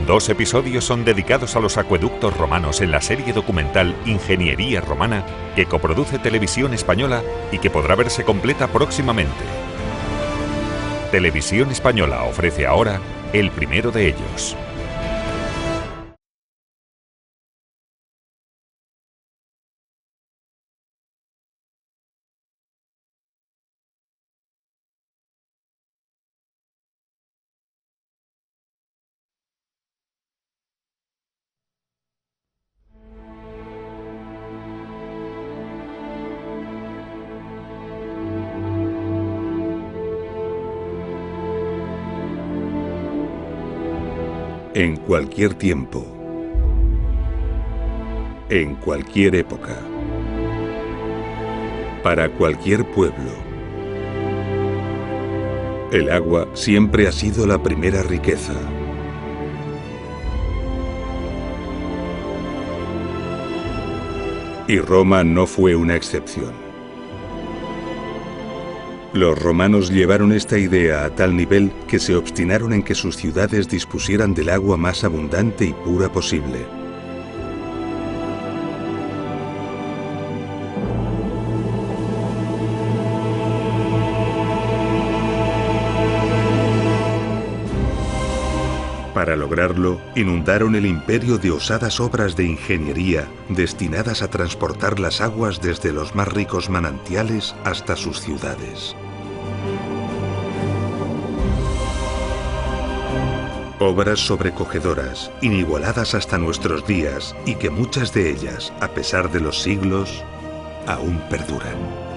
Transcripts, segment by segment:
2 episodios son dedicados a los acueductos romanos en la serie documental Ingeniería Romana que coproduce Televisión Española y que podrá verse completa próximamente. Televisión Española ofrece ahora el primero de ellos. En cualquier tiempo, en cualquier época, para cualquier pueblo, el agua siempre ha sido la primera riqueza. Y Roma no fue una excepción. Los romanos llevaron esta idea a tal nivel que se obstinaron en que sus ciudades dispusieran del agua más abundante y pura posible. Para lograrlo, inundaron el imperio de osadas obras de ingeniería destinadas a transportar las aguas desde los más ricos manantiales hasta sus ciudades. Obras sobrecogedoras, inigualadas hasta nuestros días y que muchas de ellas, a pesar de los siglos, aún perduran.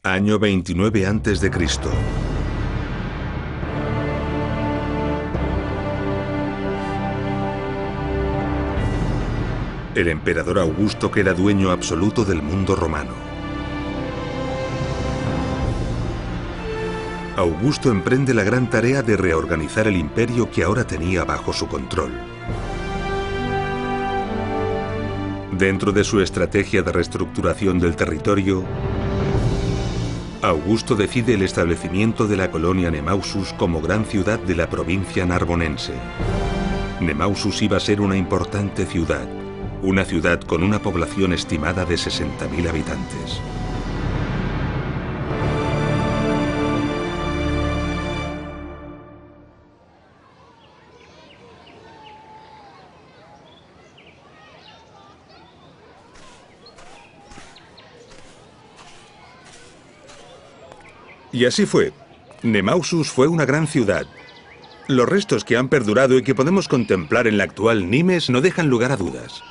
Año 29 a.C. El emperador Augusto queda dueño absoluto del mundo romano. Augusto emprende la gran tarea de reorganizar el imperio que ahora tenía bajo su control. Dentro de su estrategia de reestructuración del territorio, Augusto decide el establecimiento de la colonia Nemausus como gran ciudad de la provincia narbonense. Nemausus iba a ser una importante ciudad, una ciudad con una población estimada de 60.000 habitantes. Y así fue. Nemausus fue una gran ciudad. Los restos que han perdurado y que podemos contemplar en la actual Nimes no dejan lugar a dudas.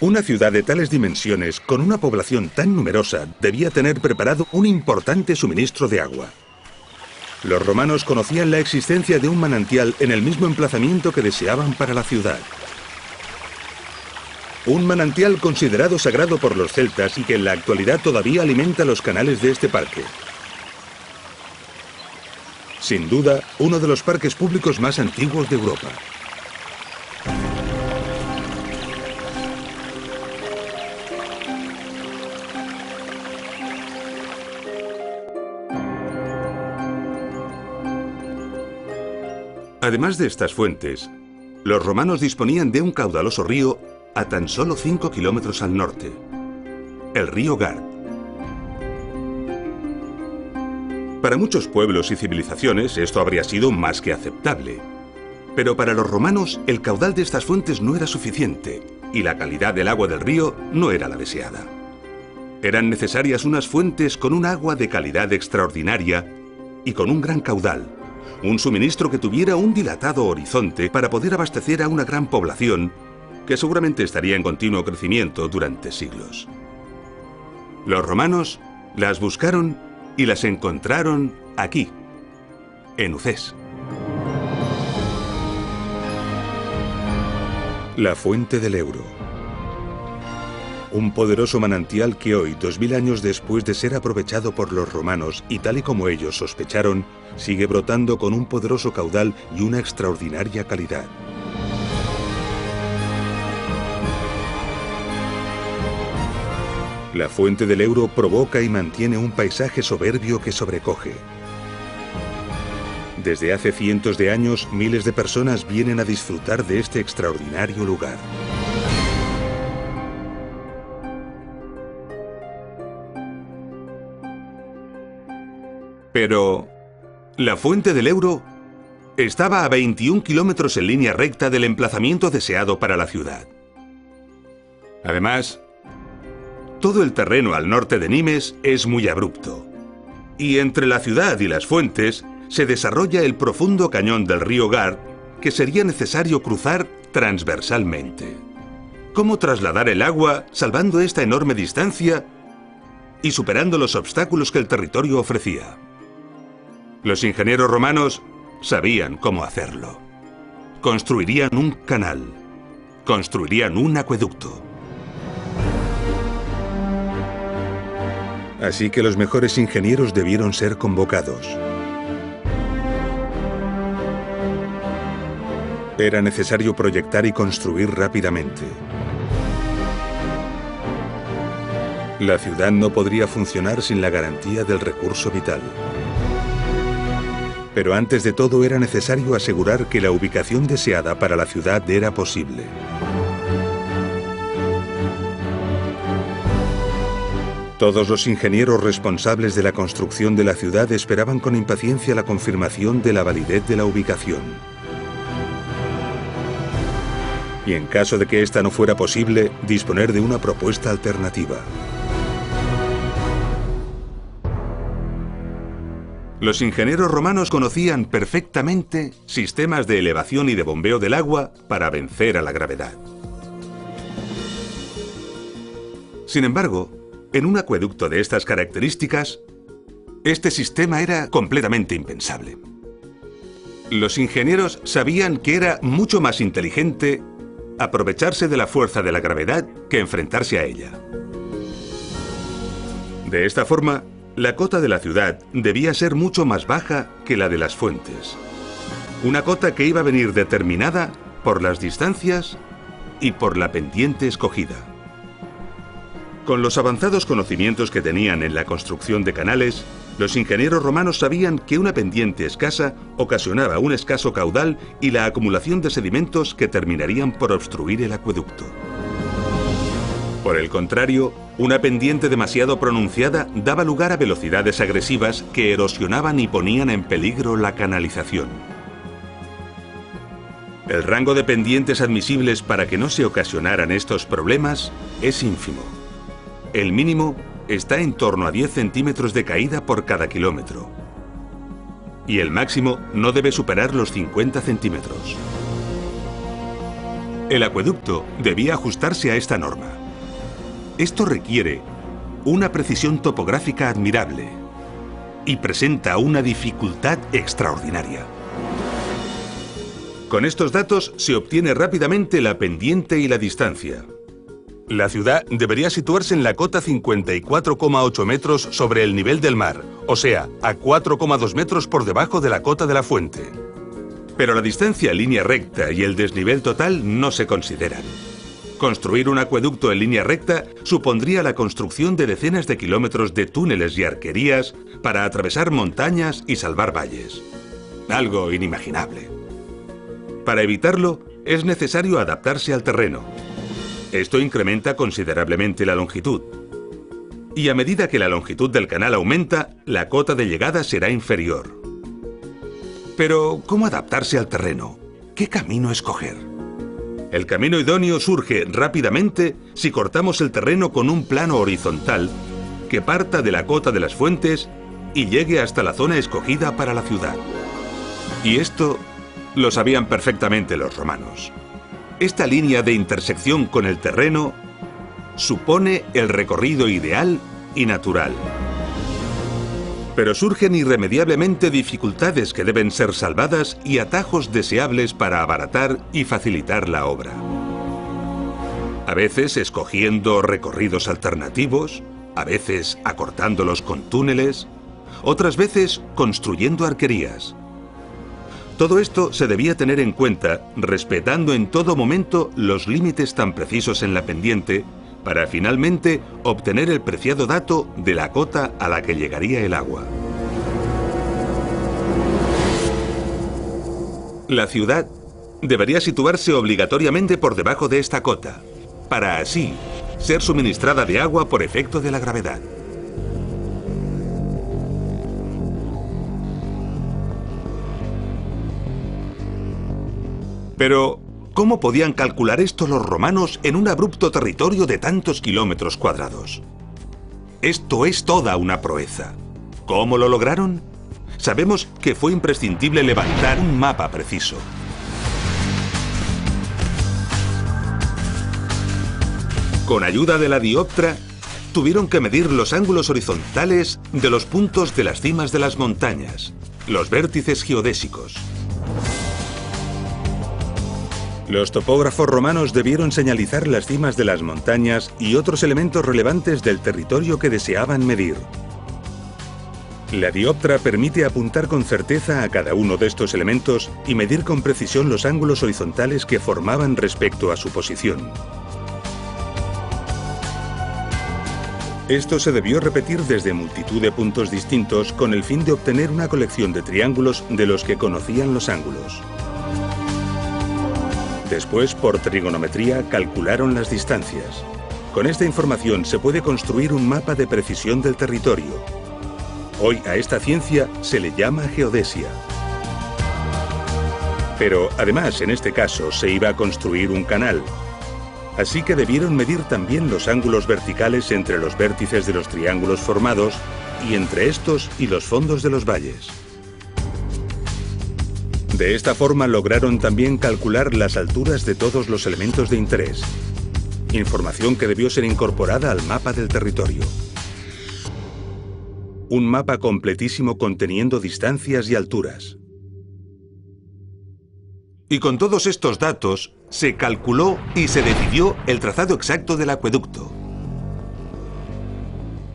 Una ciudad de tales dimensiones, con una población tan numerosa, debía tener preparado un importante suministro de agua. Los romanos conocían la existencia de un manantial en el mismo emplazamiento que deseaban para la ciudad. Un manantial considerado sagrado por los celtas y que en la actualidad todavía alimenta los canales de este parque. Sin duda, uno de los parques públicos más antiguos de Europa. Además de estas fuentes, los romanos disponían de un caudaloso río a tan solo 5 kilómetros al norte, el río Gard. Para muchos pueblos y civilizaciones esto habría sido más que aceptable. Pero para los romanos el caudal de estas fuentes no era suficiente y la calidad del agua del río no era la deseada. Eran necesarias unas fuentes con un agua de calidad extraordinaria y con un gran caudal, un suministro que tuviera un dilatado horizonte para poder abastecer a una gran población que seguramente estaría en continuo crecimiento durante siglos. Los romanos las buscaron y las encontraron aquí, en Ucés. La fuente del Euro. Un poderoso manantial que hoy, 2000 años después de ser aprovechado por los romanos y tal y como ellos sospecharon, sigue brotando con un poderoso caudal y una extraordinaria calidad. La fuente del Ebro provoca y mantiene un paisaje soberbio que sobrecoge. Desde hace cientos de años, miles de personas vienen a disfrutar de este extraordinario lugar. Pero la fuente del Ebro estaba a 21 kilómetros en línea recta del emplazamiento deseado para la ciudad. Además, todo el terreno al norte de Nimes es muy abrupto. Y entre la ciudad y las fuentes se desarrolla el profundo cañón del río Gard que sería necesario cruzar transversalmente. ¿Cómo trasladar el agua salvando esta enorme distancia y superando los obstáculos que el territorio ofrecía? Los ingenieros romanos sabían cómo hacerlo. Construirían un canal, construirían un acueducto. Así que los mejores ingenieros debieron ser convocados. Era necesario proyectar y construir rápidamente. La ciudad no podría funcionar sin la garantía del recurso vital. Pero antes de todo era necesario asegurar que la ubicación deseada para la ciudad era posible. Todos los ingenieros responsables de la construcción de la ciudad esperaban con impaciencia la confirmación de la validez de la ubicación. Y en caso de que esta no fuera posible, disponer de una propuesta alternativa. Los ingenieros romanos conocían perfectamente sistemas de elevación y de bombeo del agua para vencer a la gravedad. Sin embargo, en un acueducto de estas características, este sistema era completamente impensable. Los ingenieros sabían que era mucho más inteligente aprovecharse de la fuerza de la gravedad que enfrentarse a ella. De esta forma, la cota de la ciudad debía ser mucho más baja que la de las fuentes. Una cota que iba a venir determinada por las distancias y por la pendiente escogida. Con los avanzados conocimientos que tenían en la construcción de canales, los ingenieros romanos sabían que una pendiente escasa ocasionaba un escaso caudal y la acumulación de sedimentos que terminarían por obstruir el acueducto. Por el contrario, una pendiente demasiado pronunciada daba lugar a velocidades agresivas que erosionaban y ponían en peligro la canalización. El rango de pendientes admisibles para que no se ocasionaran estos problemas es ínfimo. El mínimo está en torno a 10 centímetros de caída por cada kilómetro. Y el máximo no debe superar los 50 centímetros. El acueducto debía ajustarse a esta norma. Esto requiere una precisión topográfica admirable y presenta una dificultad extraordinaria. Con estos datos se obtiene rápidamente la pendiente y la distancia. La ciudad debería situarse en la cota 54,8 metros sobre el nivel del mar, o sea, a 4,2 metros por debajo de la cota de la fuente. Pero la distancia en línea recta y el desnivel total no se consideran. Construir un acueducto en línea recta supondría la construcción de decenas de kilómetros de túneles y arquerías para atravesar montañas y salvar valles. Algo inimaginable. Para evitarlo, es necesario adaptarse al terreno. Esto incrementa considerablemente la longitud. Y a medida que la longitud del canal aumenta, la cota de llegada será inferior. Pero, ¿cómo adaptarse al terreno? ¿Qué camino escoger? El camino idóneo surge rápidamente si cortamos el terreno con un plano horizontal que parta de la cota de las fuentes y llegue hasta la zona escogida para la ciudad. Y esto lo sabían perfectamente los romanos. Esta línea de intersección con el terreno supone el recorrido ideal y natural. Pero surgen irremediablemente dificultades que deben ser salvadas y atajos deseables para abaratar y facilitar la obra. A veces escogiendo recorridos alternativos, a veces acortándolos con túneles, otras veces construyendo arquerías. Todo esto se debía tener en cuenta, respetando en todo momento los límites tan precisos en la pendiente, para finalmente obtener el preciado dato de la cota a la que llegaría el agua. La ciudad debería situarse obligatoriamente por debajo de esta cota, para así ser suministrada de agua por efecto de la gravedad. Pero, ¿cómo podían calcular esto los romanos en un abrupto territorio de tantos kilómetros cuadrados? Esto es toda una proeza. ¿Cómo lo lograron? Sabemos que fue imprescindible levantar un mapa preciso. Con ayuda de la dioptra, tuvieron que medir los ángulos horizontales de los puntos de las cimas de las montañas, los vértices geodésicos. Los topógrafos romanos debieron señalizar las cimas de las montañas y otros elementos relevantes del territorio que deseaban medir. La dioptra permite apuntar con certeza a cada uno de estos elementos y medir con precisión los ángulos horizontales que formaban respecto a su posición. Esto se debió repetir desde multitud de puntos distintos con el fin de obtener una colección de triángulos de los que conocían los ángulos. Después, por trigonometría, calcularon las distancias. Con esta información se puede construir un mapa de precisión del territorio. Hoy a esta ciencia se le llama geodesia. Pero además, en este caso, se iba a construir un canal. Así que debieron medir también los ángulos verticales entre los vértices de los triángulos formados y entre estos y los fondos de los valles. De esta forma lograron también calcular las alturas de todos los elementos de interés, información que debió ser incorporada al mapa del territorio. Un mapa completísimo conteniendo distancias y alturas. Y con todos estos datos, se calculó y se decidió el trazado exacto del acueducto.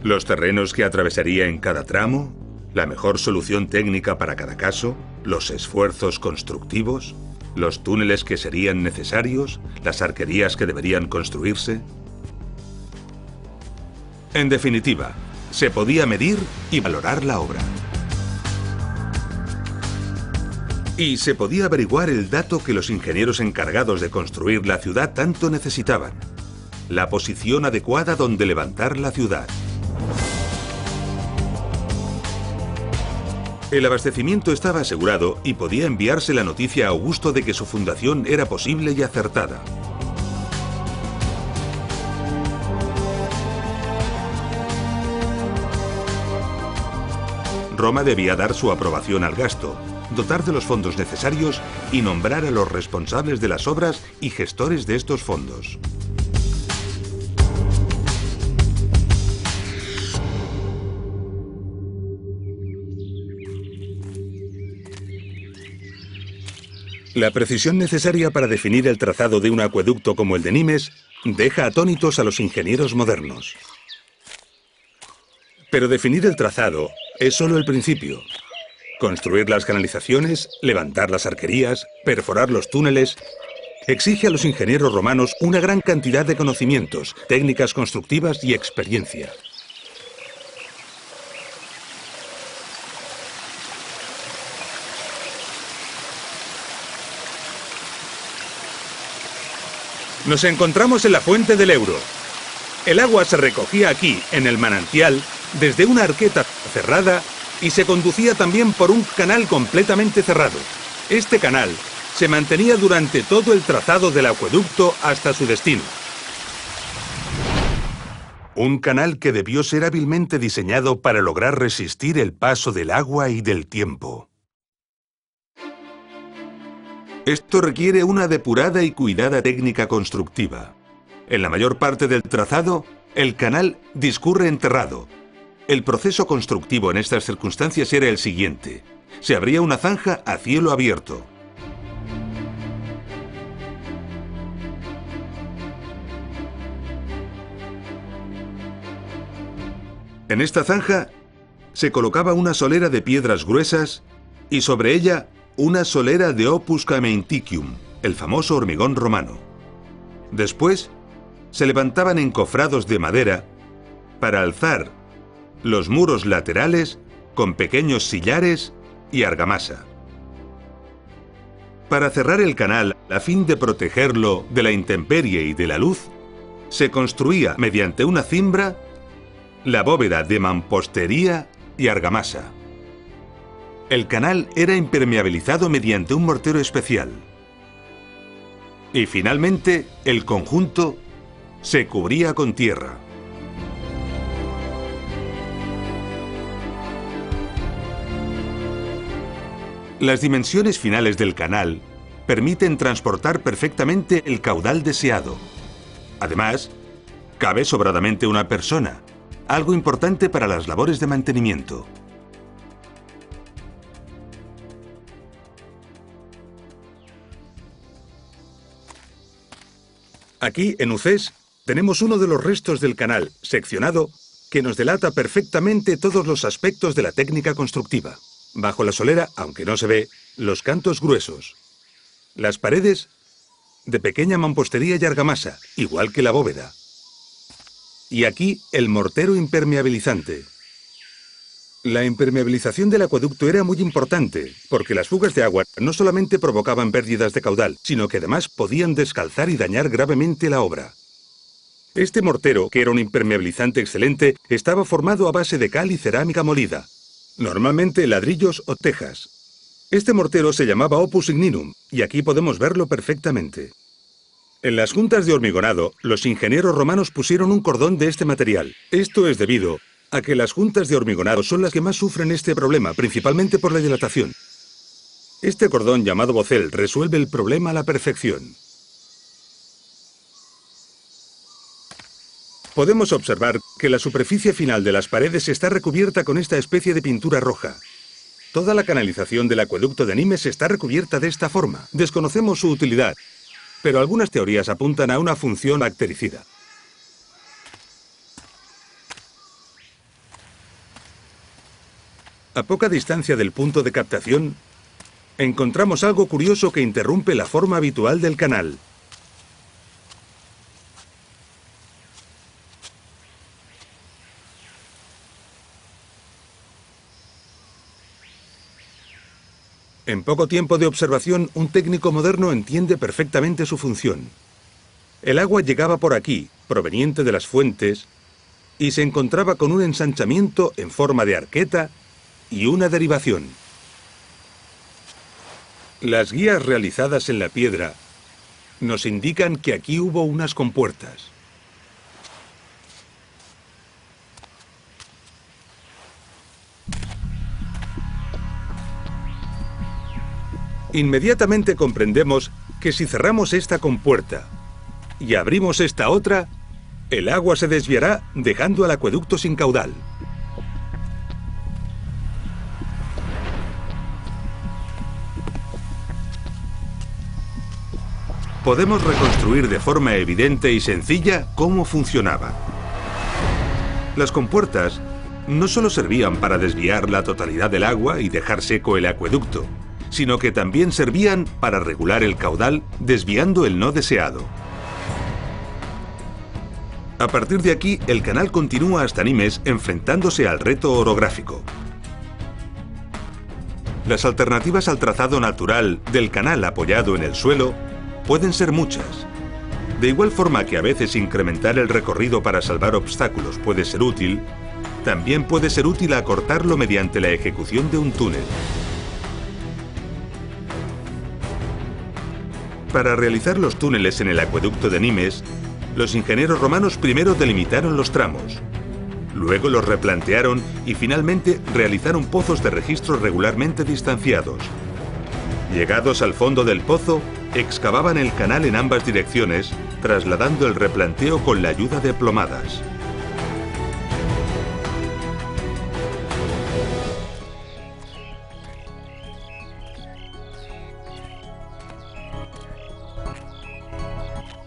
Los terrenos que atravesaría en cada tramo, la mejor solución técnica para cada caso, los esfuerzos constructivos, los túneles que serían necesarios, las arquerías que deberían construirse. En definitiva, se podía medir y valorar la obra. Y se podía averiguar el dato que los ingenieros encargados de construir la ciudad tanto necesitaban: la posición adecuada donde levantar la ciudad. El abastecimiento estaba asegurado y podía enviarse la noticia a Augusto de que su fundación era posible y acertada. Roma debía dar su aprobación al gasto, dotar de los fondos necesarios y nombrar a los responsables de las obras y gestores de estos fondos. La precisión necesaria para definir el trazado de un acueducto como el de Nimes deja atónitos a los ingenieros modernos. Pero definir el trazado es solo el principio. Construir las canalizaciones, levantar las arquerías, perforar los túneles, exige a los ingenieros romanos una gran cantidad de conocimientos, técnicas constructivas y experiencia. Nos encontramos en la fuente del Euro. El agua se recogía aquí, en el manantial, desde una arqueta cerrada y se conducía también por un canal completamente cerrado. Este canal se mantenía durante todo el trazado del acueducto hasta su destino. Un canal que debió ser hábilmente diseñado para lograr resistir el paso del agua y del tiempo. Esto requiere una depurada y cuidada técnica constructiva. En la mayor parte del trazado, el canal discurre enterrado. El proceso constructivo en estas circunstancias era el siguiente: se abría una zanja a cielo abierto. En esta zanja se colocaba una solera de piedras gruesas y sobre ella una solera de opus caementicium, el famoso hormigón romano. Después se levantaban encofrados de madera para alzar los muros laterales con pequeños sillares y argamasa. Para cerrar el canal, a fin de protegerlo de la intemperie y de la luz, se construía mediante una cimbra la bóveda de mampostería y argamasa. El canal era impermeabilizado mediante un mortero especial. Y finalmente, el conjunto se cubría con tierra. Las dimensiones finales del canal permiten transportar perfectamente el caudal deseado. Además, cabe sobradamente una persona, algo importante para las labores de mantenimiento. Aquí, en Ucés, tenemos uno de los restos del canal, seccionado, que nos delata perfectamente todos los aspectos de la técnica constructiva. Bajo la solera, aunque no se ve, los cantos gruesos. Las paredes de pequeña mampostería y argamasa, igual que la bóveda. Y aquí el mortero impermeabilizante. La impermeabilización del acueducto era muy importante, porque las fugas de agua no solamente provocaban pérdidas de caudal, sino que además podían descalzar y dañar gravemente la obra. Este mortero, que era un impermeabilizante excelente, estaba formado a base de cal y cerámica molida. Normalmente ladrillos o tejas. Este mortero se llamaba opus igninum, y aquí podemos verlo perfectamente. En las juntas de hormigonado, los ingenieros romanos pusieron un cordón de este material. Esto es debido a que las juntas de hormigonado son las que más sufren este problema, principalmente por la dilatación. Este cordón llamado bocel resuelve el problema a la perfección. Podemos observar que la superficie final de las paredes está recubierta con esta especie de pintura roja. Toda la canalización del acueducto de Nimes está recubierta de esta forma. Desconocemos su utilidad, pero algunas teorías apuntan a una función bactericida. A poca distancia del punto de captación, encontramos algo curioso que interrumpe la forma habitual del canal. En poco tiempo de observación, un técnico moderno entiende perfectamente su función. El agua llegaba por aquí, proveniente de las fuentes, y se encontraba con un ensanchamiento en forma de arqueta y una derivación. Las guías realizadas en la piedra nos indican que aquí hubo unas compuertas. Inmediatamente comprendemos que si cerramos esta compuerta y abrimos esta otra, el agua se desviará dejando al acueducto sin caudal. Podemos reconstruir de forma evidente y sencilla cómo funcionaba. Las compuertas no solo servían para desviar la totalidad del agua y dejar seco el acueducto, sino que también servían para regular el caudal desviando el no deseado. A partir de aquí, el canal continúa hasta Nimes enfrentándose al reto orográfico. Las alternativas al trazado natural del canal apoyado en el suelo pueden ser muchas. De igual forma que a veces incrementar el recorrido para salvar obstáculos puede ser útil, también puede ser útil acortarlo mediante la ejecución de un túnel. Para realizar los túneles en el acueducto de Nimes, los ingenieros romanos primero delimitaron los tramos, luego los replantearon y finalmente realizaron pozos de registro regularmente distanciados. Llegados al fondo del pozo, excavaban el canal en ambas direcciones, trasladando el replanteo con la ayuda de plomadas.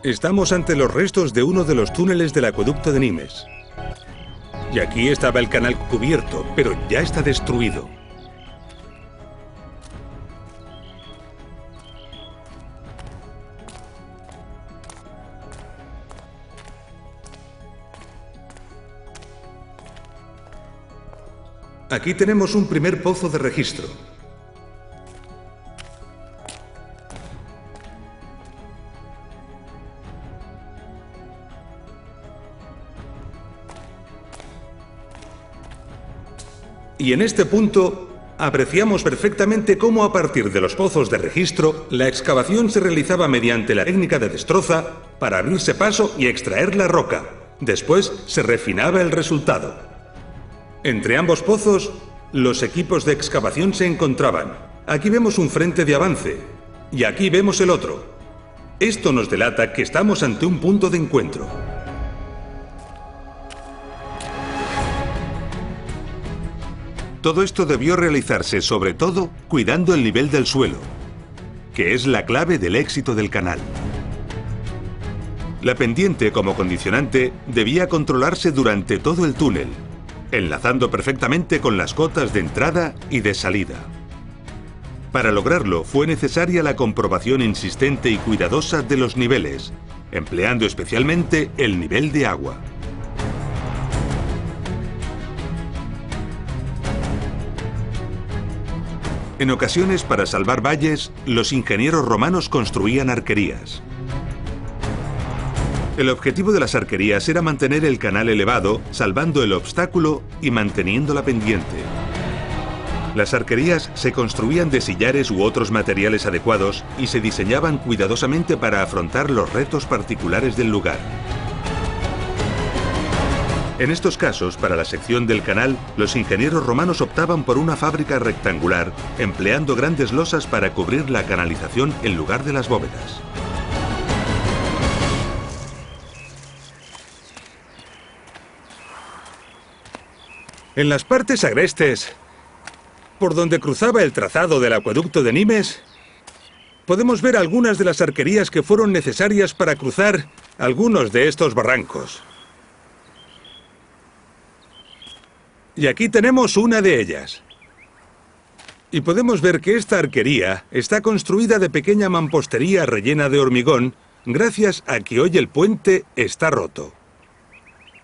Estamos ante los restos de uno de los túneles del acueducto de Nimes. Y aquí estaba el canal cubierto, pero ya está destruido. Aquí tenemos un primer pozo de registro. Y en este punto apreciamos perfectamente cómo a partir de los pozos de registro la excavación se realizaba mediante la técnica de destroza para abrirse paso y extraer la roca. Después se refinaba el resultado. Entre ambos pozos, los equipos de excavación se encontraban. Aquí vemos un frente de avance y aquí vemos el otro. Esto nos delata que estamos ante un punto de encuentro. Todo esto debió realizarse sobre todo cuidando el nivel del suelo, que es la clave del éxito del canal. La pendiente como condicionante debía controlarse durante todo el túnel, enlazando perfectamente con las cotas de entrada y de salida. Para lograrlo fue necesaria la comprobación insistente y cuidadosa de los niveles, empleando especialmente el nivel de agua. En ocasiones, para salvar valles, los ingenieros romanos construían arquerías. El objetivo de las arquerías era mantener el canal elevado, salvando el obstáculo y manteniendo la pendiente. Las arquerías se construían de sillares u otros materiales adecuados y se diseñaban cuidadosamente para afrontar los retos particulares del lugar. En estos casos, para la sección del canal, los ingenieros romanos optaban por una fábrica rectangular, empleando grandes losas para cubrir la canalización en lugar de las bóvedas. En las partes agrestes, por donde cruzaba el trazado del acueducto de Nimes, podemos ver algunas de las arquerías que fueron necesarias para cruzar algunos de estos barrancos. Y aquí tenemos una de ellas. Y podemos ver que esta arquería está construida de pequeña mampostería rellena de hormigón, gracias a que hoy el puente está roto.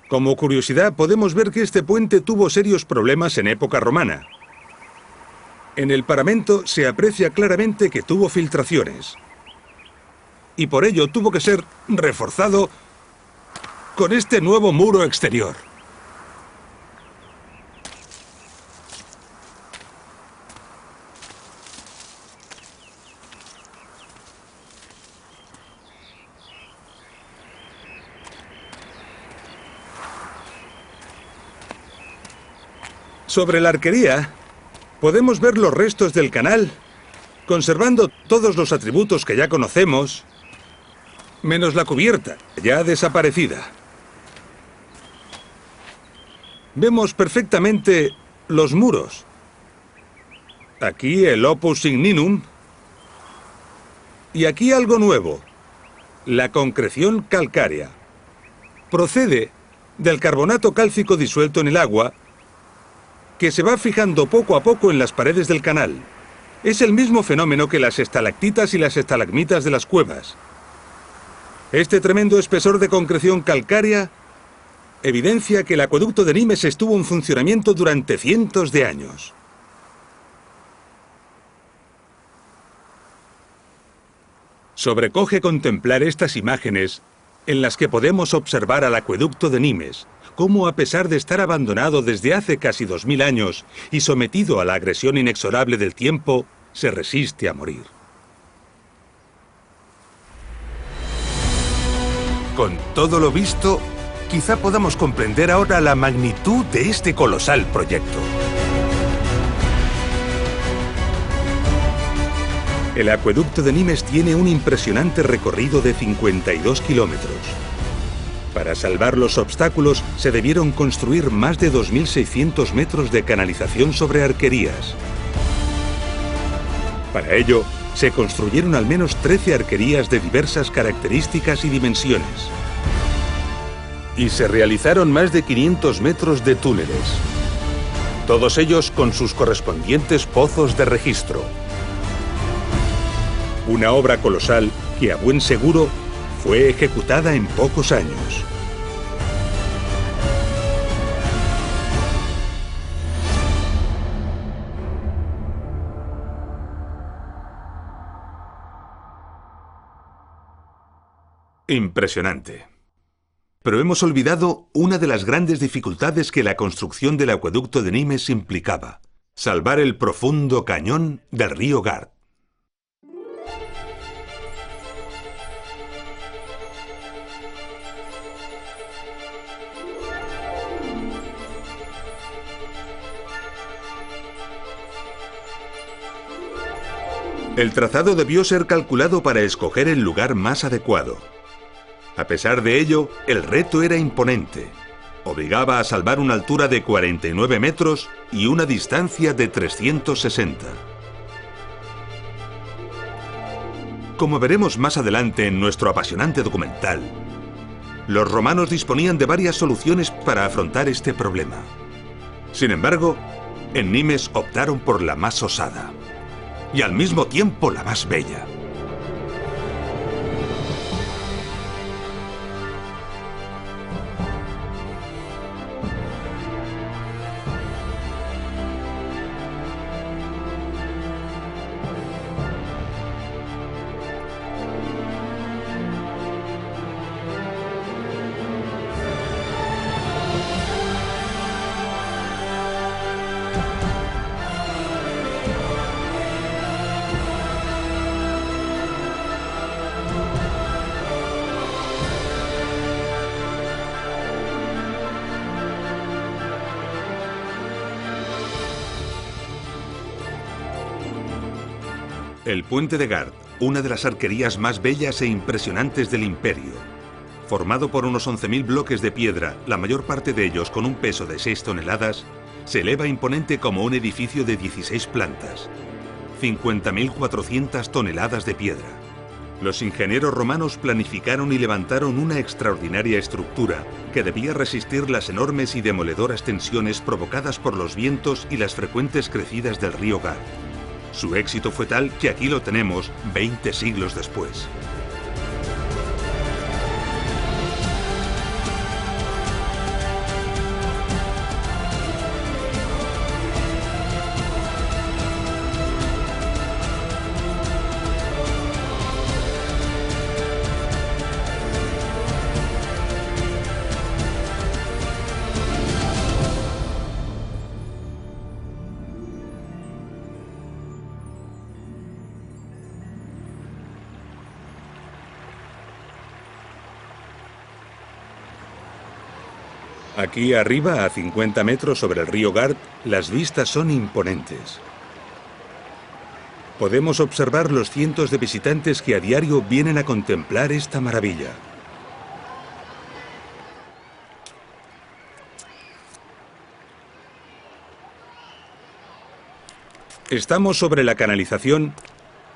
Como curiosidad, podemos ver que este puente tuvo serios problemas en época romana. En el paramento se aprecia claramente que tuvo filtraciones. Y por ello tuvo que ser reforzado con este nuevo muro exterior. Sobre la arquería, podemos ver los restos del canal, conservando todos los atributos que ya conocemos, menos la cubierta, ya desaparecida. Vemos perfectamente los muros. Aquí el opus signinum, y aquí algo nuevo, la concreción calcárea. Procede del carbonato cálcico disuelto en el agua, que se va fijando poco a poco en las paredes del canal. Es el mismo fenómeno que las estalactitas y las estalagmitas de las cuevas. Este tremendo espesor de concreción calcárea evidencia que el acueducto de Nimes estuvo en funcionamiento durante cientos de años. Sobrecoge contemplar estas imágenes en las que podemos observar al acueducto de Nimes, cómo a pesar de estar abandonado desde hace casi 2000 años y sometido a la agresión inexorable del tiempo, se resiste a morir. Con todo lo visto, quizá podamos comprender ahora la magnitud de este colosal proyecto. El acueducto de Nimes tiene un impresionante recorrido de 52 kilómetros. Para salvar los obstáculos, se debieron construir más de 2.600 metros de canalización sobre arquerías. Para ello, se construyeron al menos 13 arquerías de diversas características y dimensiones. y se realizaron más de 500 metros de túneles, todos ellos con sus correspondientes pozos de registro. Una obra colosal que a buen seguro fue ejecutada en pocos años. Impresionante. Pero hemos olvidado una de las grandes dificultades que la construcción del acueducto de Nimes implicaba: salvar el profundo cañón del río Gard. El trazado debió ser calculado para escoger el lugar más adecuado. A pesar de ello, el reto era imponente. Obligaba a salvar una altura de 49 metros y una distancia de 360. Como veremos más adelante en nuestro apasionante documental, los romanos disponían de varias soluciones para afrontar este problema. Sin embargo, en Nimes optaron por la más osada y al mismo tiempo la más bella. El puente de Gard, una de las arquerías más bellas e impresionantes del imperio. Formado por unos 11.000 bloques de piedra, la mayor parte de ellos con un peso de 6 toneladas, se eleva imponente como un edificio de 16 plantas. 50.400 toneladas de piedra. Los ingenieros romanos planificaron y levantaron una extraordinaria estructura que debía resistir las enormes y demoledoras tensiones provocadas por los vientos y las frecuentes crecidas del río Gard. Su éxito fue tal que aquí lo tenemos 20 siglos después. Aquí arriba, a 50 metros sobre el río Gard, las vistas son imponentes. Podemos observar los cientos de visitantes que a diario vienen a contemplar esta maravilla. Estamos sobre la canalización,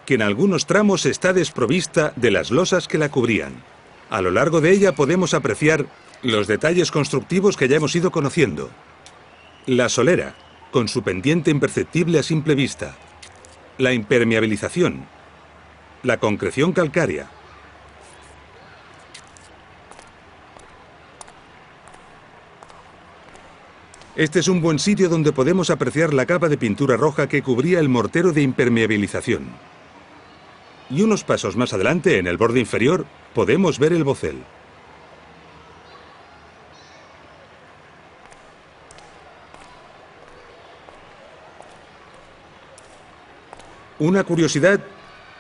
que en algunos tramos está desprovista de las losas que la cubrían. A lo largo de ella podemos apreciar los detalles constructivos que ya hemos ido conociendo. La solera, con su pendiente imperceptible a simple vista. La impermeabilización. La concreción calcárea. Este es un buen sitio donde podemos apreciar la capa de pintura roja que cubría el mortero de impermeabilización. Y unos pasos más adelante, en el borde inferior, podemos ver el bocel. Una curiosidad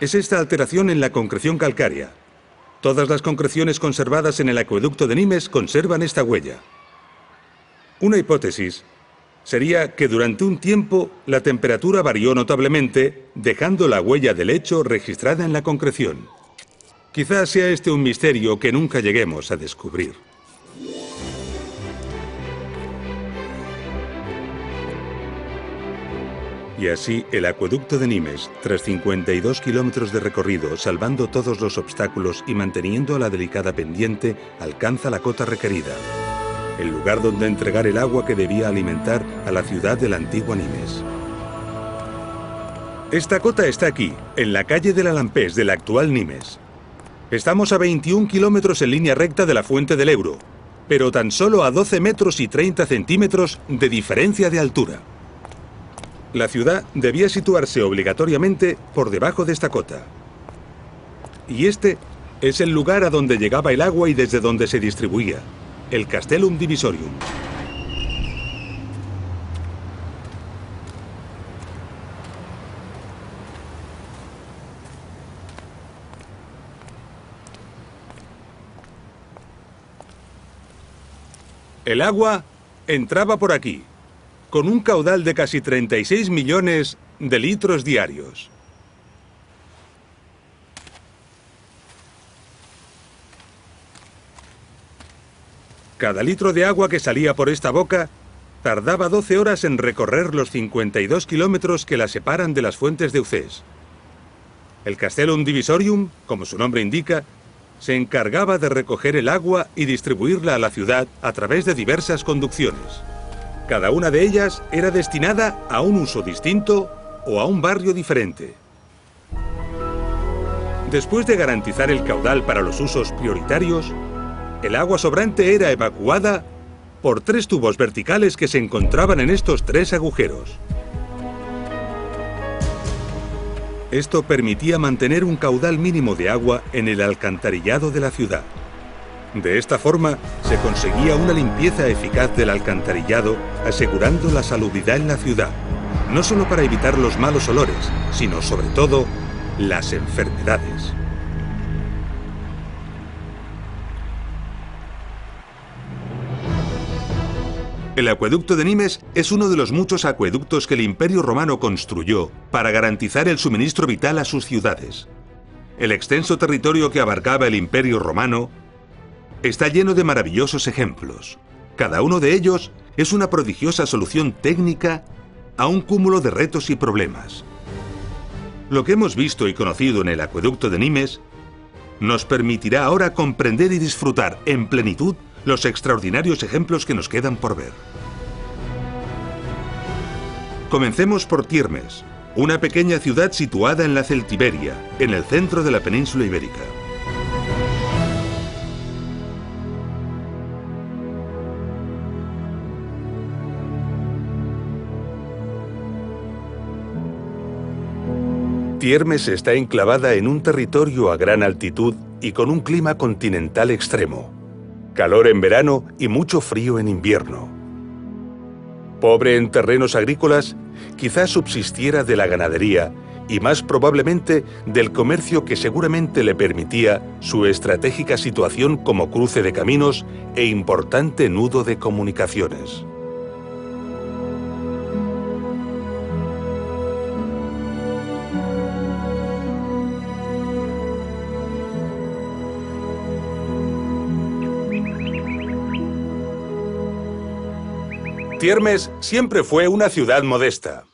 es esta alteración en la concreción calcárea. Todas las concreciones conservadas en el acueducto de Nimes conservan esta huella. Una hipótesis sería que durante un tiempo la temperatura varió notablemente, dejando la huella del hecho registrada en la concreción. Quizás sea este un misterio que nunca lleguemos a descubrir. Y así, el acueducto de Nimes, tras 52 kilómetros de recorrido, salvando todos los obstáculos y manteniendo la delicada pendiente, alcanza la cota requerida, el lugar donde entregar el agua que debía alimentar a la ciudad de la antigua Nimes. Esta cota está aquí, en la calle del Alampés de la actual Nimes. Estamos a 21 kilómetros en línea recta de la fuente del Ebro, pero tan solo a 12 metros y 30 centímetros de diferencia de altura. La ciudad debía situarse obligatoriamente por debajo de esta cota. Y este es el lugar a donde llegaba el agua y desde donde se distribuía, el Castellum Divisorium. El agua entraba por aquí, con un caudal de casi 36 millones de litros diarios. Cada litro de agua que salía por esta boca tardaba 12 horas en recorrer los 52 kilómetros que la separan de las fuentes de Euzés. El Castellum Divisorium, como su nombre indica, se encargaba de recoger el agua y distribuirla a la ciudad a través de diversas conducciones. Cada una de ellas era destinada a un uso distinto o a un barrio diferente. Después de garantizar el caudal para los usos prioritarios, el agua sobrante era evacuada por 3 tubos verticales que se encontraban en estos 3 agujeros. Esto permitía mantener un caudal mínimo de agua en el alcantarillado de la ciudad. De esta forma, se conseguía una limpieza eficaz del alcantarillado, asegurando la salubridad en la ciudad, no solo para evitar los malos olores, sino sobre todo, las enfermedades. El acueducto de Nimes es uno de los muchos acueductos que el Imperio Romano construyó para garantizar el suministro vital a sus ciudades. El extenso territorio que abarcaba el Imperio Romano está lleno de maravillosos ejemplos. Cada uno de ellos es una prodigiosa solución técnica a un cúmulo de retos y problemas. Lo que hemos visto y conocido en el acueducto de Nimes nos permitirá ahora comprender y disfrutar en plenitud los extraordinarios ejemplos que nos quedan por ver. Comencemos por Tiermes, una pequeña ciudad situada en la Celtiberia, en el centro de la península ibérica. Tiermes está enclavada en un territorio a gran altitud y con un clima continental extremo. Calor en verano y mucho frío en invierno. Pobre en terrenos agrícolas, quizás subsistiera de la ganadería y más probablemente del comercio que seguramente le permitía su estratégica situación como cruce de caminos e importante nudo de comunicaciones. Tiermes siempre fue una ciudad modesta.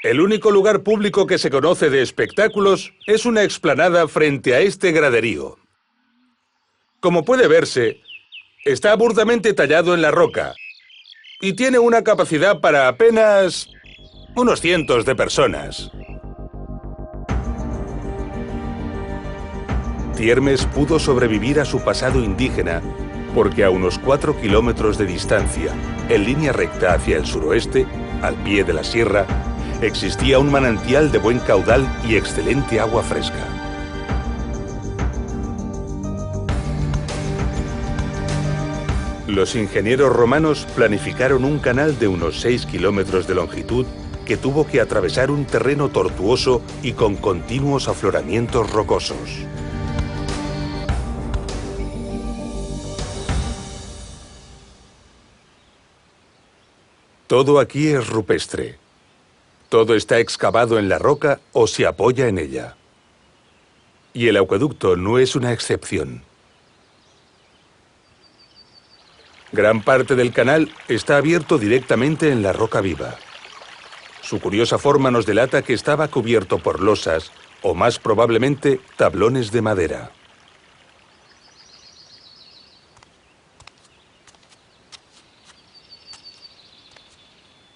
El único lugar público que se conoce de espectáculos es una explanada frente a este graderío. Como puede verse, está burdamente tallado en la roca y tiene una capacidad para apenas unos cientos de personas. Tiermes pudo sobrevivir a su pasado indígena porque a unos 4 kilómetros de distancia, en línea recta hacia el suroeste, al pie de la sierra, existía un manantial de buen caudal y excelente agua fresca. Los ingenieros romanos planificaron un canal de unos 6 kilómetros de longitud que tuvo que atravesar un terreno tortuoso y con continuos afloramientos rocosos. Todo aquí es rupestre. Todo está excavado en la roca o se apoya en ella. Y el acueducto no es una excepción. Gran parte del canal está abierto directamente en la roca viva. Su curiosa forma nos delata que estaba cubierto por losas, o más probablemente tablones de madera.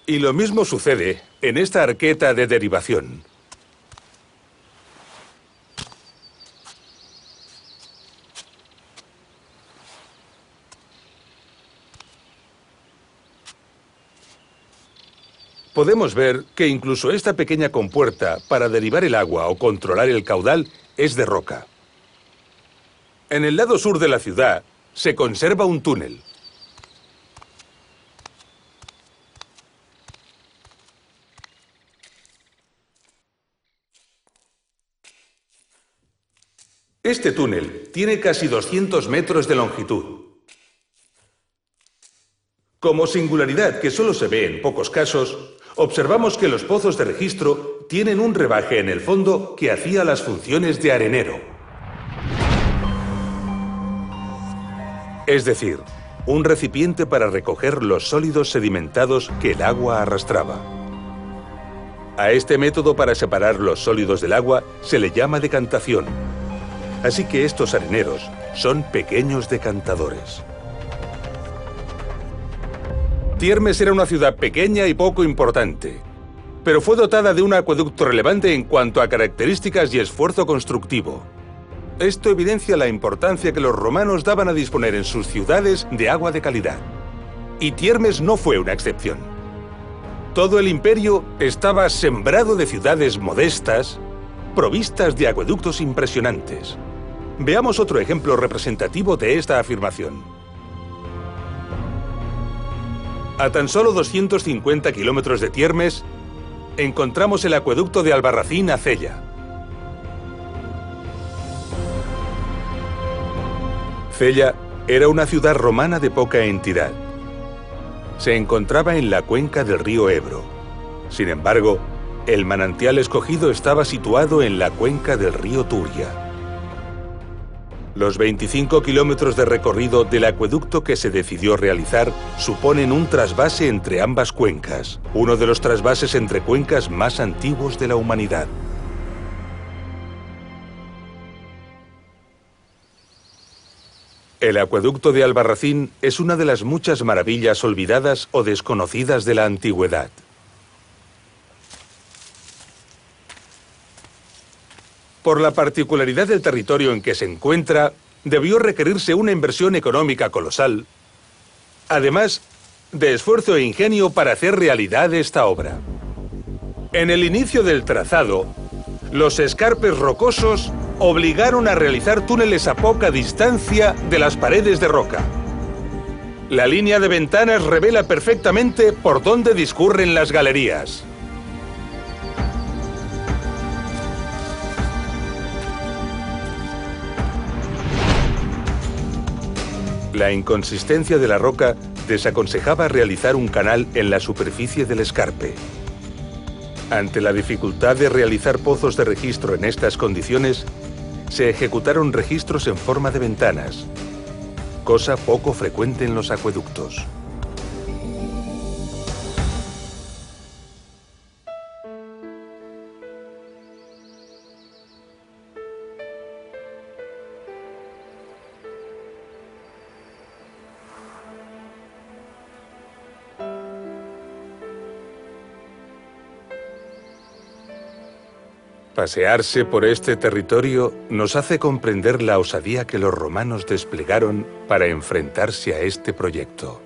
Y lo mismo sucede en esta arqueta de derivación. Podemos ver que incluso esta pequeña compuerta para derivar el agua o controlar el caudal es de roca. En el lado sur de la ciudad se conserva un túnel. Este túnel tiene casi 200 metros de longitud. Como singularidad que solo se ve en pocos casos, observamos que los pozos de registro tienen un rebaje en el fondo que hacía las funciones de arenero. Es decir, un recipiente para recoger los sólidos sedimentados que el agua arrastraba. A este método para separar los sólidos del agua se le llama decantación. Así que estos areneros son pequeños decantadores. Tiermes era una ciudad pequeña y poco importante, pero fue dotada de un acueducto relevante en cuanto a características y esfuerzo constructivo. Esto evidencia la importancia que los romanos daban a disponer en sus ciudades de agua de calidad. Y Tiermes no fue una excepción. Todo el imperio estaba sembrado de ciudades modestas, provistas de acueductos impresionantes. Veamos otro ejemplo representativo de esta afirmación. A tan solo 250 kilómetros de Tiermes, encontramos el acueducto de Albarracín a Cella. Cella era una ciudad romana de poca entidad. Se encontraba en la cuenca del río Ebro. Sin embargo, el manantial escogido estaba situado en la cuenca del río Turia. Los 25 kilómetros de recorrido del acueducto que se decidió realizar suponen un trasvase entre ambas cuencas, uno de los trasvases entre cuencas más antiguos de la humanidad. El acueducto de Albarracín es una de las muchas maravillas olvidadas o desconocidas de la antigüedad. Por la particularidad del territorio en que se encuentra, debió requerirse una inversión económica colosal, además de esfuerzo e ingenio para hacer realidad esta obra. En el inicio del trazado, los escarpes rocosos obligaron a realizar túneles a poca distancia de las paredes de roca. La línea de ventanas revela perfectamente por dónde discurren las galerías. La inconsistencia de la roca desaconsejaba realizar un canal en la superficie del escarpe. Ante la dificultad de realizar pozos de registro en estas condiciones, se ejecutaron registros en forma de ventanas, cosa poco frecuente en los acueductos. Pasearse por este territorio nos hace comprender la osadía que los romanos desplegaron para enfrentarse a este proyecto.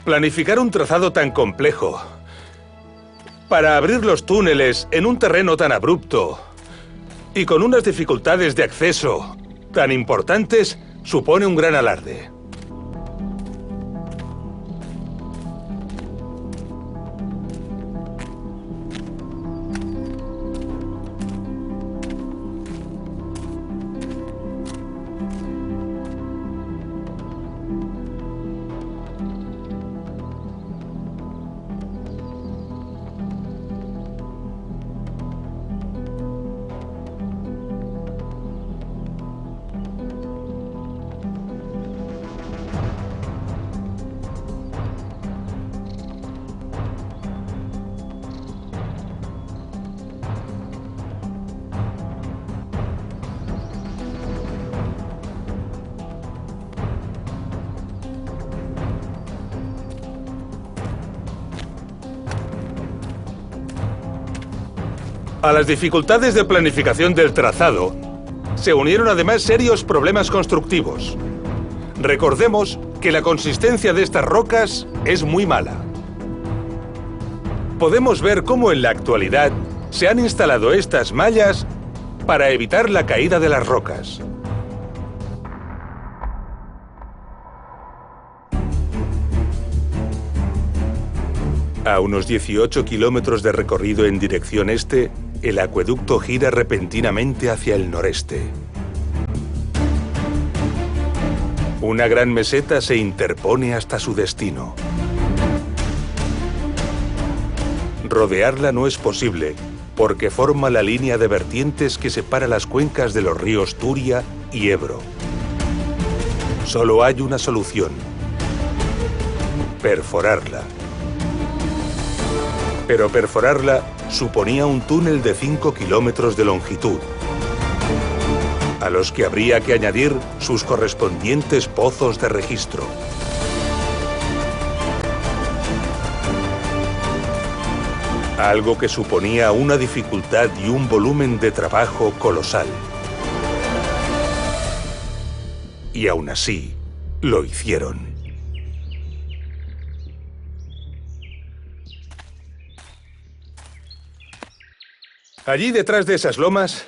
Planificar un trazado tan complejo para abrir los túneles en un terreno tan abrupto Y con unas dificultades de acceso tan importantes, supone un gran alarde. A las dificultades de planificación del trazado, se unieron además serios problemas constructivos. Recordemos que la consistencia de estas rocas es muy mala. Podemos ver cómo en la actualidad se han instalado estas mallas para evitar la caída de las rocas. A unos 18 kilómetros de recorrido en dirección este, el acueducto gira repentinamente hacia el noreste. Una gran meseta se interpone hasta su destino. Rodearla no es posible, porque forma la línea de vertientes que separa las cuencas de los ríos Turia y Ebro. Solo hay una solución: perforarla. Pero perforarla suponía un túnel de 5 kilómetros de longitud, a los que habría que añadir sus correspondientes pozos de registro. Algo que suponía una dificultad y un volumen de trabajo colosal. Y aún así, lo hicieron. Allí detrás de esas lomas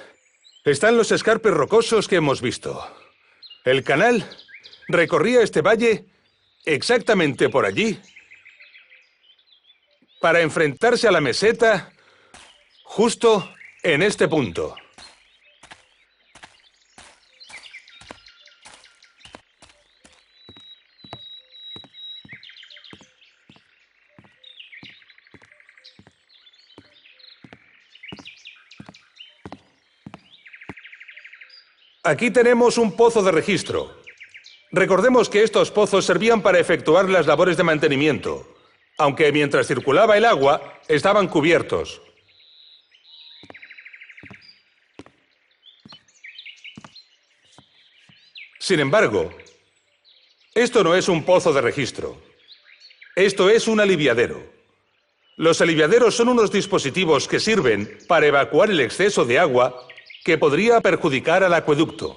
están los escarpes rocosos que hemos visto. El canal recorría este valle exactamente por allí para enfrentarse a la meseta justo en este punto. Aquí tenemos un pozo de registro. Recordemos que estos pozos servían para efectuar las labores de mantenimiento, aunque mientras circulaba el agua, estaban cubiertos. Sin embargo, esto no es un pozo de registro. Esto es un aliviadero. Los aliviaderos son unos dispositivos que sirven para evacuar el exceso de agua que podría perjudicar al acueducto.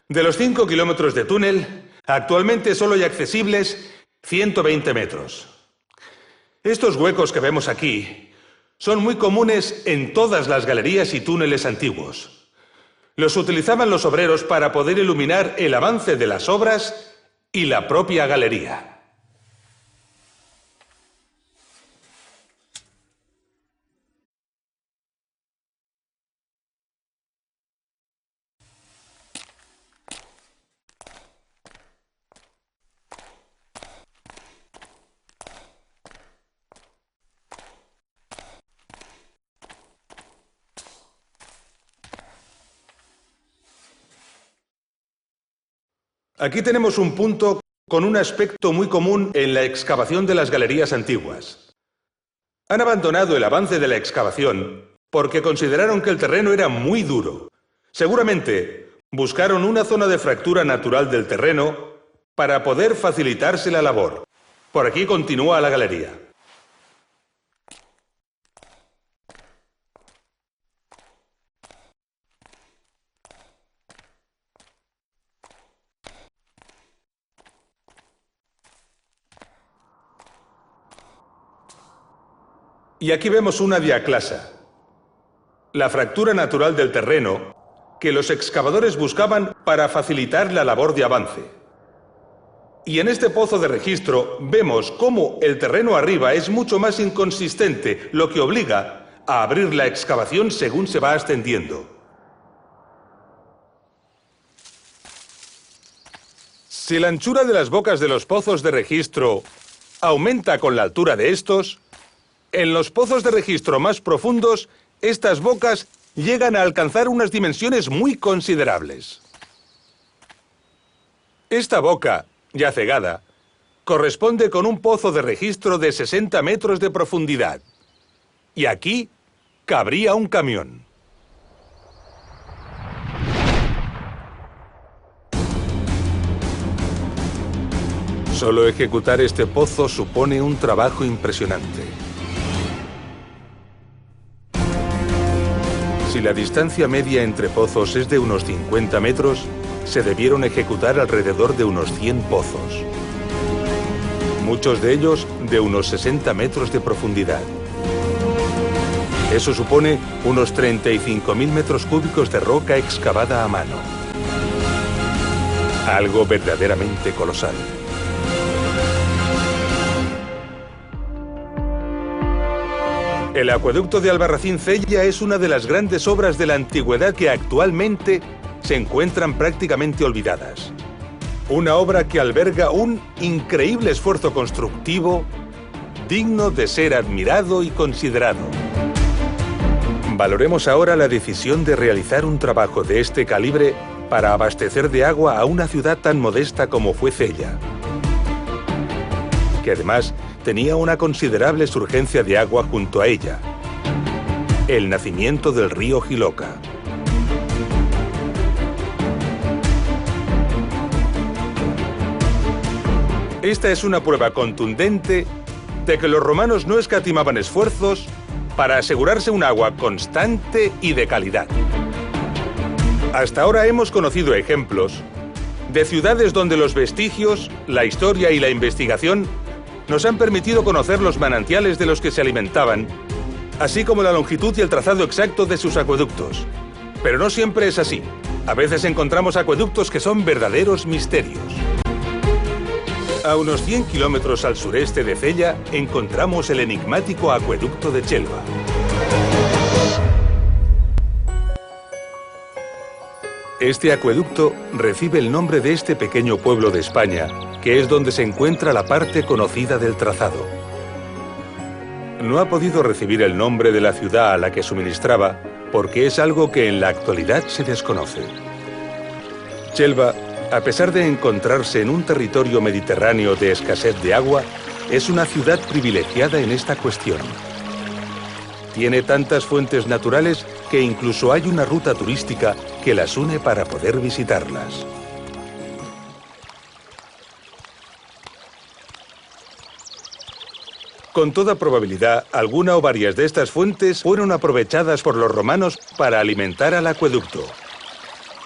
De los 5 kilómetros de túnel, actualmente solo hay accesibles 120 metros. Estos huecos que vemos aquí son muy comunes en todas las galerías y túneles antiguos. Los utilizaban los obreros para poder iluminar el avance de las obras y la propia galería. Aquí tenemos un punto con un aspecto muy común en la excavación de las galerías antiguas. Han abandonado el avance de la excavación porque consideraron que el terreno era muy duro. Seguramente buscaron una zona de fractura natural del terreno para poder facilitarse la labor. Por aquí continúa la galería. Y aquí vemos una diaclasa, la fractura natural del terreno que los excavadores buscaban para facilitar la labor de avance. Y en este pozo de registro vemos cómo el terreno arriba es mucho más inconsistente, lo que obliga a abrir la excavación según se va ascendiendo. Si la anchura de las bocas de los pozos de registro aumenta con la altura de estos, en los pozos de registro más profundos, estas bocas llegan a alcanzar unas dimensiones muy considerables. Esta boca, ya cegada, corresponde con un pozo de registro de 60 metros de profundidad. Y aquí cabría un camión. Solo ejecutar este pozo supone un trabajo impresionante. Si la distancia media entre pozos es de unos 50 metros, se debieron ejecutar alrededor de unos 100 pozos. Muchos de ellos de unos 60 metros de profundidad. Eso supone unos 35.000 metros cúbicos de roca excavada a mano. Algo verdaderamente colosal. El acueducto de Albarracín-Cella es una de las grandes obras de la antigüedad que actualmente se encuentran prácticamente olvidadas. Una obra que alberga un increíble esfuerzo constructivo digno de ser admirado y considerado. Valoremos ahora la decisión de realizar un trabajo de este calibre para abastecer de agua a una ciudad tan modesta como fue Cella, que además tenía una considerable surgencia de agua junto a ella, el nacimiento del río Jiloca. Esta es una prueba contundente de que los romanos no escatimaban esfuerzos para asegurarse un agua constante y de calidad. Hasta ahora hemos conocido ejemplos de ciudades donde los vestigios, la historia y la investigación nos han permitido conocer los manantiales de los que se alimentaban, así como la longitud y el trazado exacto de sus acueductos. Pero no siempre es así. A veces encontramos acueductos que son verdaderos misterios. A unos 100 kilómetros al sureste de Cella encontramos el enigmático acueducto de Chelva. Este acueducto recibe el nombre de este pequeño pueblo de España, que es donde se encuentra la parte conocida del trazado. No ha podido recibir el nombre de la ciudad a la que suministraba porque es algo que en la actualidad se desconoce. Chelva, a pesar de encontrarse en un territorio mediterráneo de escasez de agua, es una ciudad privilegiada en esta cuestión. Tiene tantas fuentes naturales que incluso hay una ruta turística que las une para poder visitarlas. Con toda probabilidad, alguna o varias de estas fuentes fueron aprovechadas por los romanos para alimentar al acueducto.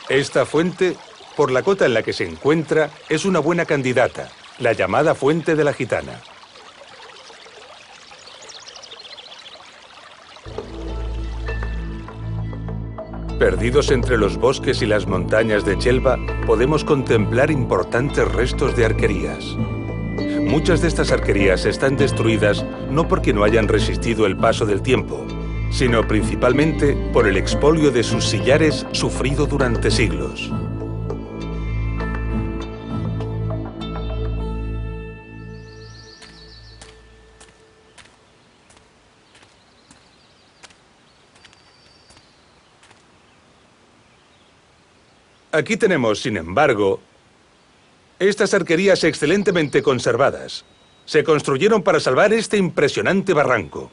Esta fuente, por la cota en la que se encuentra, es una buena candidata, la llamada Fuente de la Gitana. Perdidos entre los bosques y las montañas de Chelva, podemos contemplar importantes restos de arquerías. Muchas de estas arquerías están destruidas no porque no hayan resistido el paso del tiempo, sino principalmente por el expolio de sus sillares sufrido durante siglos. Aquí tenemos, sin embargo, estas arquerías excelentemente conservadas. Se construyeron para salvar este impresionante barranco.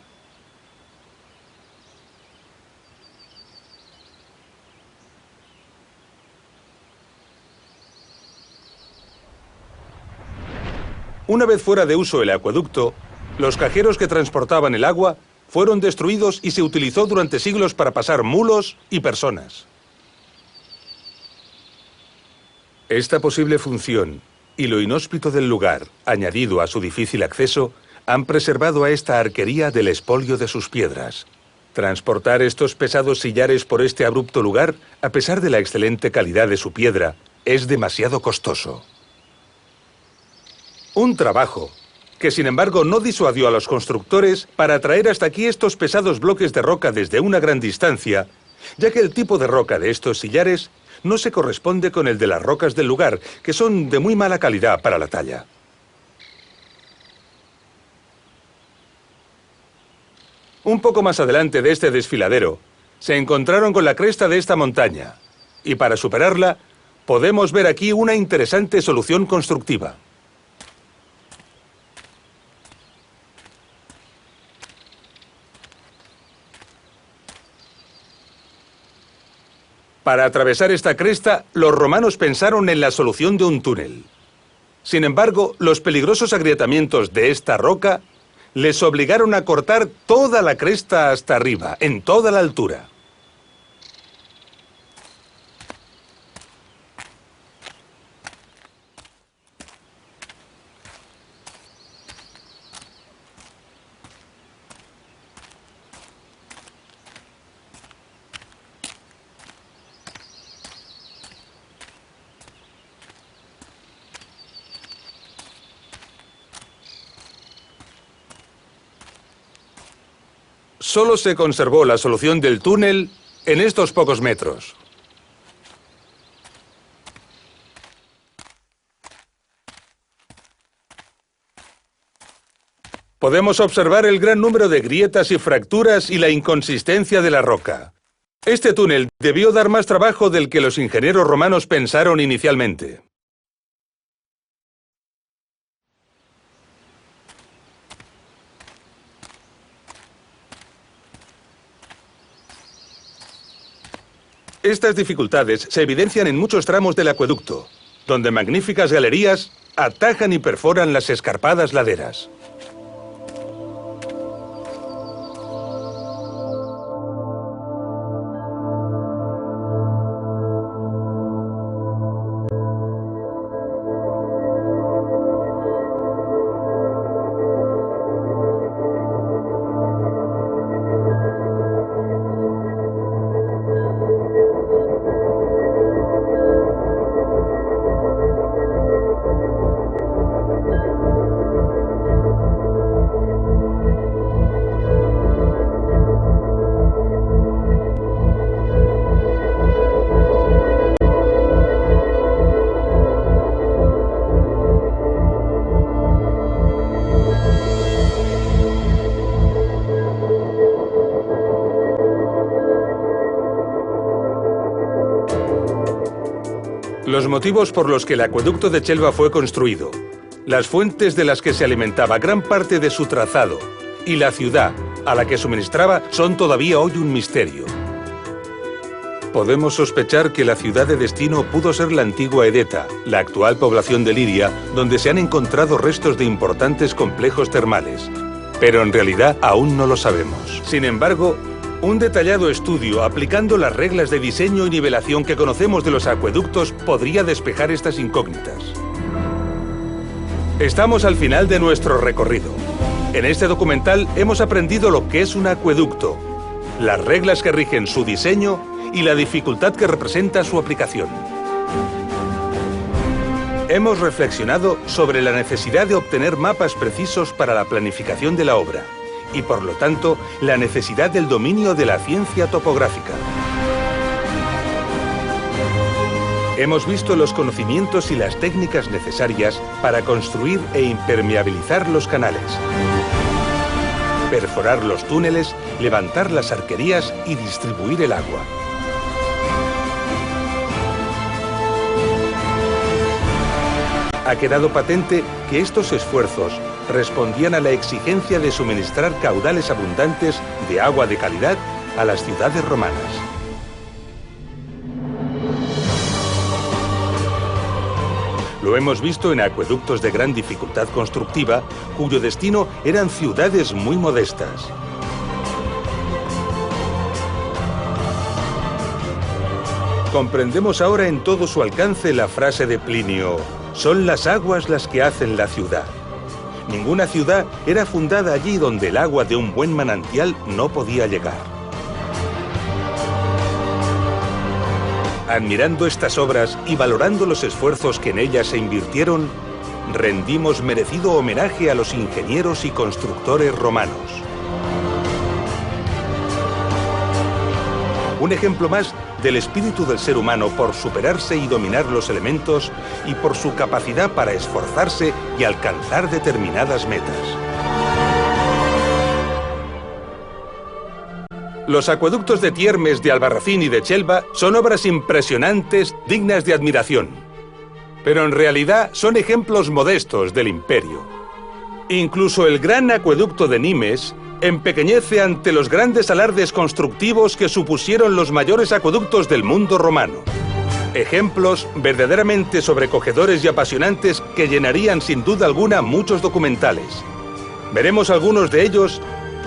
Una vez fuera de uso el acueducto, los cajeros que transportaban el agua fueron destruidos y se utilizó durante siglos para pasar mulos y personas. Esta posible función y lo inhóspito del lugar, añadido a su difícil acceso, han preservado a esta arquería del expolio de sus piedras. Transportar estos pesados sillares por este abrupto lugar, a pesar de la excelente calidad de su piedra, es demasiado costoso. Un trabajo que, sin embargo, no disuadió a los constructores para traer hasta aquí estos pesados bloques de roca desde una gran distancia, ya que el tipo de roca de estos sillares no se corresponde con el de las rocas del lugar, que son de muy mala calidad para la talla. Un poco más adelante de este desfiladero, se encontraron con la cresta de esta montaña, y para superarla, podemos ver aquí una interesante solución constructiva. Para atravesar esta cresta, los romanos pensaron en la solución de un túnel. Sin embargo, los peligrosos agrietamientos de esta roca les obligaron a cortar toda la cresta hasta arriba, en toda la altura. Solo se conservó la solución del túnel en estos pocos metros. Podemos observar el gran número de grietas y fracturas y la inconsistencia de la roca. Este túnel debió dar más trabajo del que los ingenieros romanos pensaron inicialmente. Estas dificultades se evidencian en muchos tramos del acueducto, donde magníficas galerías atajan y perforan las escarpadas laderas. Los motivos por los que el acueducto de Chelva fue construido, las fuentes de las que se alimentaba gran parte de su trazado y la ciudad a la que suministraba son todavía hoy un misterio. Podemos sospechar que la ciudad de destino pudo ser la antigua Edeta, la actual población de Liria, donde se han encontrado restos de importantes complejos termales. Pero en realidad aún no lo sabemos. Sin embargo, un detallado estudio aplicando las reglas de diseño y nivelación que conocemos de los acueductos podría despejar estas incógnitas. Estamos al final de nuestro recorrido. En este documental hemos aprendido lo que es un acueducto, las reglas que rigen su diseño y la dificultad que representa su aplicación. Hemos reflexionado sobre la necesidad de obtener mapas precisos para la planificación de la obra y, por lo tanto, la necesidad del dominio de la ciencia topográfica. Hemos visto los conocimientos y las técnicas necesarias para construir e impermeabilizar los canales, perforar los túneles, levantar las arquerías y distribuir el agua. Ha quedado patente que estos esfuerzos respondían a la exigencia de suministrar caudales abundantes de agua de calidad a las ciudades romanas. Lo hemos visto en acueductos de gran dificultad constructiva, cuyo destino eran ciudades muy modestas. Comprendemos ahora en todo su alcance la frase de Plinio: son las aguas las que hacen la ciudad. Ninguna ciudad era fundada allí donde el agua de un buen manantial no podía llegar. Admirando estas obras y valorando los esfuerzos que en ellas se invirtieron, rendimos merecido homenaje a los ingenieros y constructores romanos. Un ejemplo más del espíritu del ser humano por superarse y dominar los elementos y por su capacidad para esforzarse y alcanzar determinadas metas. Los acueductos de Tiermes, de Albarracín y de Chelva son obras impresionantes, dignas de admiración. Pero en realidad son ejemplos modestos del imperio. Incluso el gran acueducto de Nimes empequeñece ante los grandes alardes constructivos que supusieron los mayores acueductos del mundo romano. Ejemplos verdaderamente sobrecogedores y apasionantes que llenarían sin duda alguna muchos documentales. Veremos algunos de ellos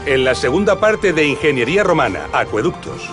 en la segunda parte de Ingeniería Romana, Acueductos.